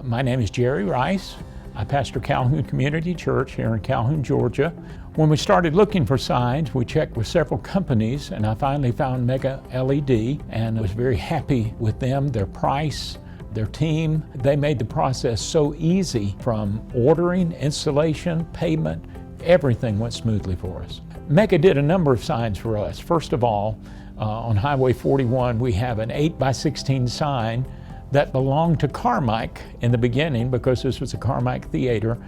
My name is Jerry Rice. I pastor Calhoun Community Church here in Calhoun, Georgia. When we started looking for signs, we checked with several companies, and I finally found Mega LED and was very happy with them, their price, their team. They made the process so easy, from ordering, installation, payment, everything went smoothly for us. Mega did a number of signs for us. First of all, on Highway 41, we have an 8x16 sign that belonged to Carmike in the beginning, because this was a Carmike theater,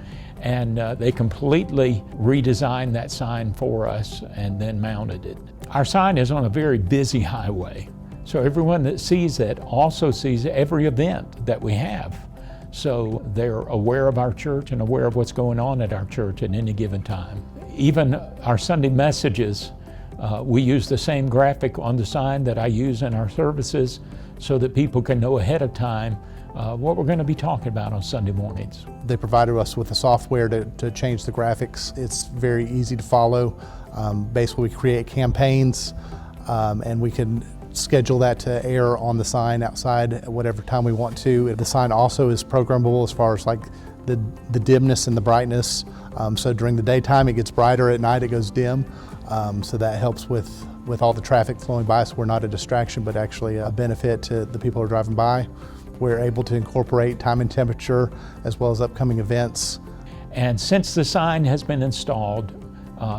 and they completely redesigned that sign for us and then mounted it. Our sign is on a very busy highway, so everyone that sees it also sees every event that we have. So they're aware of our church and aware of what's going on at our church at any given time. Even our Sunday messages, we use the same graphic on the sign that I use in our services, so that people can know ahead of time what we're going to be talking about on Sunday mornings. They provided us with the software to change the graphics. It's very easy to follow. Basically, we create campaigns and we can schedule that to air on the sign outside at whatever time we want to. The sign also is programmable as far as like the dimness and the brightness. So during the daytime it gets brighter, at night it goes dim. So that helps with all the traffic flowing by, so we're not a distraction but actually a benefit to the people who are driving by. We're able to incorporate time and temperature as well as upcoming events. And since the sign has been installed,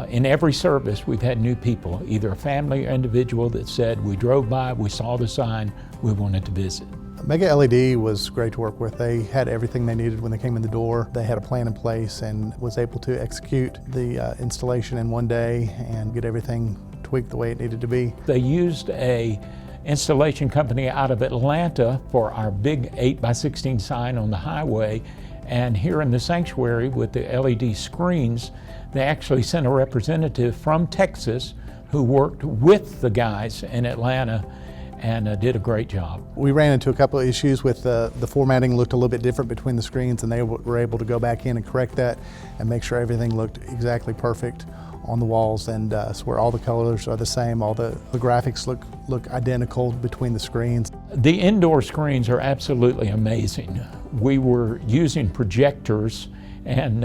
in every service we've had new people, either a family or individual that said, we drove by, we saw the sign, we wanted to visit. Mega LED was great to work with. They had everything they needed when they came in the door. They had a plan in place and was able to execute the installation in one day and get everything tweaked the way it needed to be. They used a installation company out of Atlanta for our big 8x16 sign on the highway, and here in the sanctuary with the LED screens, they actually sent a representative from Texas who worked with the guys in Atlanta and did a great job. We ran into a couple of issues with the formatting. Looked a little bit different between the screens, and they were able to go back in and correct that and make sure everything looked exactly perfect on the walls, and so where all the colors are the same, all the graphics look identical between the screens. The indoor screens are absolutely amazing. We were using projectors, and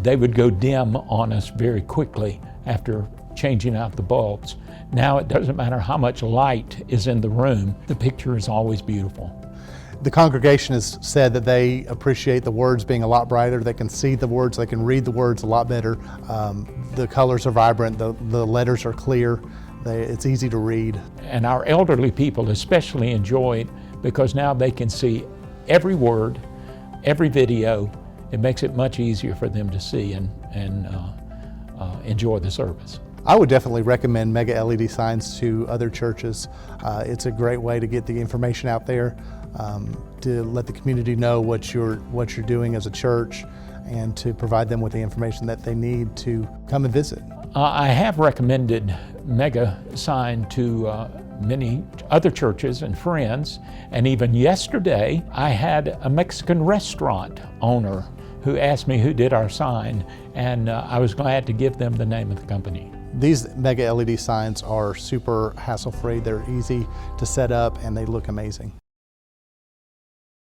they would go dim on us very quickly after changing out the bulbs. Now it doesn't matter how much light is in the room, the picture is always beautiful. The congregation has said that they appreciate the words being a lot brighter. They can see the words, they can read the words a lot better. The colors are vibrant, the letters are clear, it's easy to read. And our elderly people especially enjoy it because now they can see every word, every video. It makes it much easier for them to see and enjoy the service. I would definitely recommend Mega LED signs to other churches. It's a great way to get the information out there, to let the community know what you're doing as a church, and to provide them with the information that they need to come and visit. I have recommended Mega sign to many other churches and friends, and even yesterday I had a Mexican restaurant owner who asked me who did our sign, and I was glad to give them the name of the company. These Mega LED signs are super hassle-free. They're easy to set up and they look amazing.